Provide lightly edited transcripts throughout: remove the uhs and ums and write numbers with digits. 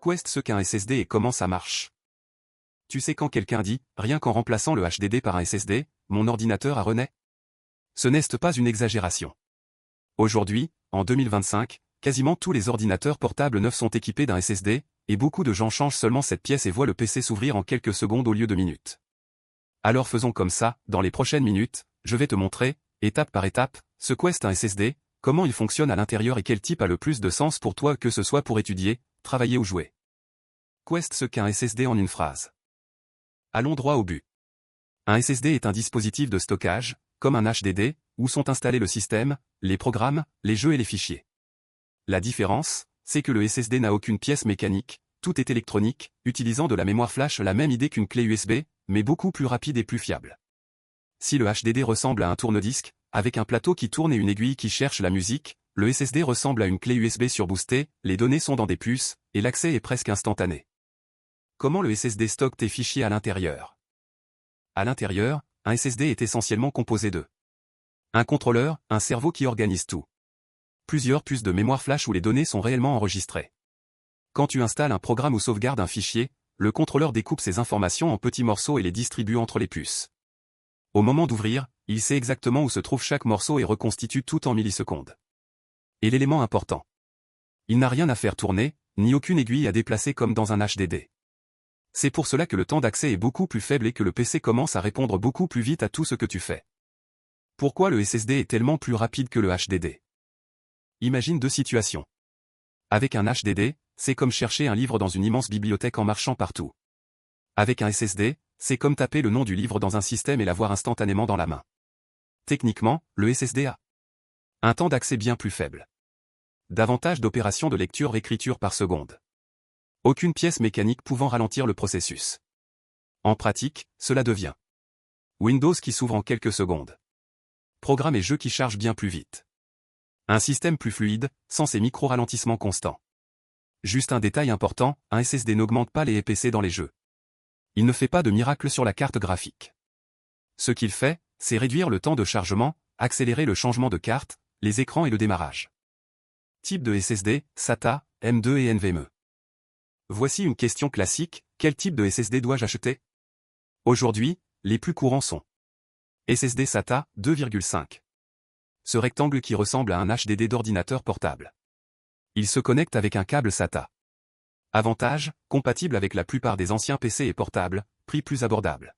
Qu'est ce qu'un SSD et comment ça marche? Tu sais quand quelqu'un dit « rien qu'en remplaçant le HDD par un SSD, mon ordinateur a renaît ?» Ce n'est pas une exagération. Aujourd'hui, en 2025, quasiment tous les ordinateurs portables neufs sont équipés d'un SSD, et beaucoup de gens changent seulement cette pièce et voient le PC s'ouvrir en quelques secondes au lieu de minutes. Alors faisons comme ça, dans les prochaines minutes, je vais te montrer, étape par étape, ce qu'est un SSD, comment il fonctionne à l'intérieur et quel type a le plus de sens pour toi que ce soit pour étudier, travailler ou jouer. Qu'est ce qu'un SSD en une phrase? Allons droit au but. Un SSD est un dispositif de stockage, comme un HDD, où sont installés le système, les programmes, les jeux et les fichiers. La différence, c'est que le SSD n'a aucune pièce mécanique, tout est électronique, utilisant de la mémoire flash, la même idée qu'une clé USB, mais beaucoup plus rapide et plus fiable. Si le HDD ressemble à un tourne-disque, avec un plateau qui tourne et une aiguille qui cherche la musique, le SSD ressemble à une clé USB surboostée, les données sont dans des puces, et l'accès est presque instantané. Comment le SSD stocke tes fichiers à l'intérieur? À l'intérieur, un SSD est essentiellement composé de un contrôleur, un cerveau qui organise tout. Plusieurs puces de mémoire flash où les données sont réellement enregistrées. Quand tu installes un programme ou sauvegardes un fichier, le contrôleur découpe ces informations en petits morceaux et les distribue entre les puces. Au moment d'ouvrir, il sait exactement où se trouve chaque morceau et reconstitue tout en millisecondes. Et l'élément important. Il n'a rien à faire tourner, ni aucune aiguille à déplacer comme dans un HDD. C'est pour cela que le temps d'accès est beaucoup plus faible et que le PC commence à répondre beaucoup plus vite à tout ce que tu fais. Pourquoi le SSD est tellement plus rapide que le HDD? Imagine deux situations. Avec un HDD, c'est comme chercher un livre dans une immense bibliothèque en marchant partout. Avec un SSD, c'est comme taper le nom du livre dans un système et l'avoir instantanément dans la main. Techniquement, le SSD a un temps d'accès bien plus faible. Davantage d'opérations de lecture-écriture par seconde. Aucune pièce mécanique pouvant ralentir le processus. En pratique, cela devient Windows qui s'ouvre en quelques secondes. Programmes et jeux qui chargent bien plus vite. Un système plus fluide, sans ces micro-ralentissements constants. Juste un détail important, un SSD n'augmente pas les PC dans les jeux. Il ne fait pas de miracle sur la carte graphique. Ce qu'il fait, c'est réduire le temps de chargement, accélérer le changement de carte, les écrans et le démarrage. Type de SSD, SATA, M2 et NVMe. Voici une question classique, quel type de SSD dois-je acheter? Aujourd'hui, les plus courants sont SSD SATA 2,5. Ce rectangle qui ressemble à un HDD d'ordinateur portable. Il se connecte avec un câble SATA. Avantage, compatible avec la plupart des anciens PC et portables, prix plus abordable.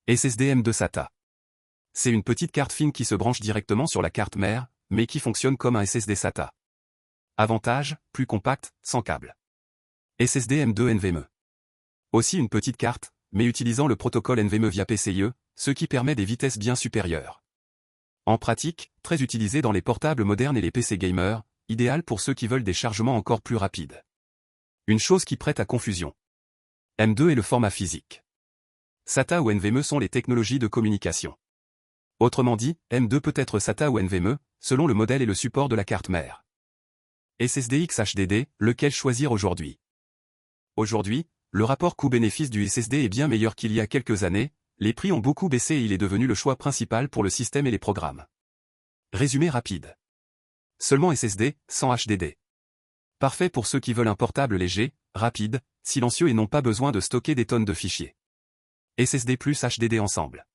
SSD M2 SATA. C'est une petite carte fine qui se branche directement sur la carte mère, mais qui fonctionne comme un SSD SATA. Avantage, plus compact, sans câble. SSD M2 NVMe. Aussi une petite carte, mais utilisant le protocole NVMe via PCIe, ce qui permet des vitesses bien supérieures. En pratique, très utilisé dans les portables modernes et les PC gamers, idéal pour ceux qui veulent des chargements encore plus rapides. Une chose qui prête à confusion. M2 est le format physique. SATA ou NVMe sont les technologies de communication. Autrement dit, M2 peut être SATA ou NVMe, selon le modèle et le support de la carte mère. SSD XHDD, lequel choisir aujourd'hui? Aujourd'hui, le rapport coût-bénéfice du SSD est bien meilleur qu'il y a quelques années, les prix ont beaucoup baissé et il est devenu le choix principal pour le système et les programmes. Résumé rapide. Seulement SSD, sans HDD. Parfait pour ceux qui veulent un portable léger, rapide, silencieux et n'ont pas besoin de stocker des tonnes de fichiers. SSD plus HDD ensemble.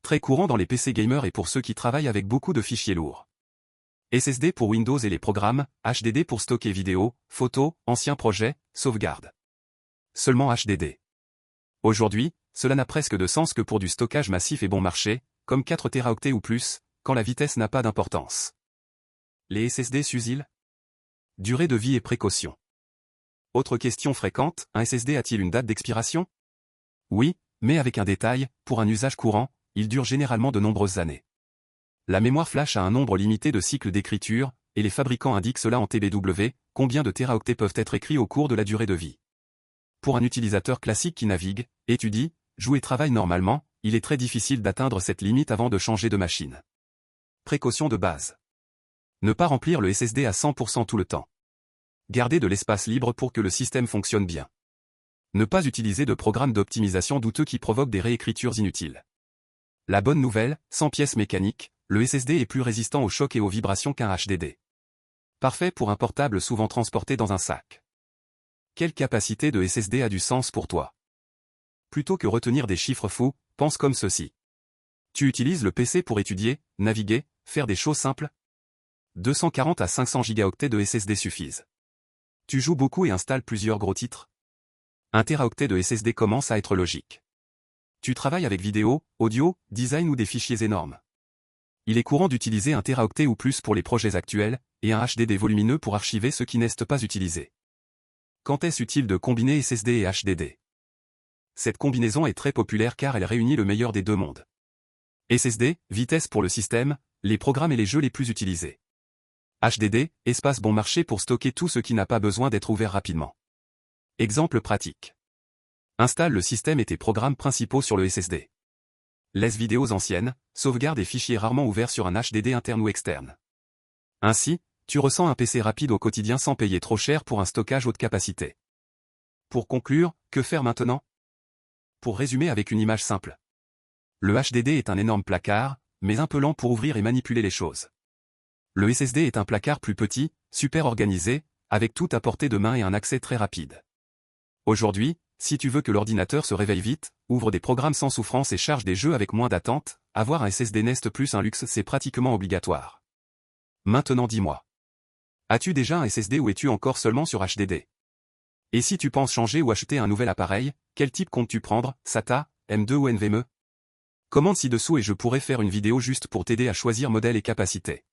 Très courant dans les PC gamers et pour ceux qui travaillent avec beaucoup de fichiers lourds. SSD pour Windows et les programmes, HDD pour stocker vidéos, photos, anciens projets, sauvegarde. Seulement HDD. Aujourd'hui, cela n'a presque de sens que pour du stockage massif et bon marché, comme 4 Teraoctets ou plus, quand la vitesse n'a pas d'importance. Les SSD s'usent-ils? Durée de vie et précaution. Autre question fréquente, un SSD a-t-il une date d'expiration? Oui, mais avec un détail, pour un usage courant, il dure généralement de nombreuses années. La mémoire flash a un nombre limité de cycles d'écriture, et les fabricants indiquent cela en TBW, combien de téraoctets peuvent être écrits au cours de la durée de vie. Pour un utilisateur classique qui navigue, étudie, joue et travaille normalement, il est très difficile d'atteindre cette limite avant de changer de machine. Précaution de base. Ne pas remplir le SSD à 100% tout le temps. Garder de l'espace libre pour que le système fonctionne bien. Ne pas utiliser de programmes d'optimisation douteux qui provoquent des réécritures inutiles. La bonne nouvelle, sans pièces mécaniques, le SSD est plus résistant aux chocs et aux vibrations qu'un HDD. Parfait pour un portable souvent transporté dans un sac. Quelle capacité de SSD a du sens pour toi? Plutôt que retenir des chiffres fous, pense comme ceci. Tu utilises le PC pour étudier, naviguer, faire des choses simples? 240 à 500 Go de SSD suffisent. Tu joues beaucoup et installes plusieurs gros titres? 1 Teraoctet de SSD commence à être logique. Tu travailles avec vidéo, audio, design ou des fichiers énormes. Il est courant d'utiliser 1 Teraoctet ou plus pour les projets actuels, et un HDD volumineux pour archiver ce qui n'est pas utilisé. Quand est-ce utile de combiner SSD et HDD? Cette combinaison est très populaire car elle réunit le meilleur des deux mondes. SSD, vitesse pour le système, les programmes et les jeux les plus utilisés. HDD, espace bon marché pour stocker tout ce qui n'a pas besoin d'être ouvert rapidement. Exemple pratique. Installe le système et tes programmes principaux sur le SSD. Laisse vidéos anciennes, sauvegarde des fichiers rarement ouverts sur un HDD interne ou externe. Ainsi, tu ressens un PC rapide au quotidien sans payer trop cher pour un stockage haute capacité. Pour conclure, que faire maintenant? Pour résumer avec une image simple. Le HDD est un énorme placard, mais un peu lent pour ouvrir et manipuler les choses. Le SSD est un placard plus petit, super organisé, avec tout à portée de main et un accès très rapide. Aujourd'hui, si tu veux que l'ordinateur se réveille vite, ouvre des programmes sans souffrance et charge des jeux avec moins d'attente, avoir un SSD n'est plus un luxe, c'est pratiquement obligatoire. Maintenant dis-moi. As-tu déjà un SSD ou es-tu encore seulement sur HDD? Et si tu penses changer ou acheter un nouvel appareil, quel type comptes-tu prendre, SATA, M2 ou NVMe? Commente ci-dessous et je pourrai faire une vidéo juste pour t'aider à choisir modèle et capacité.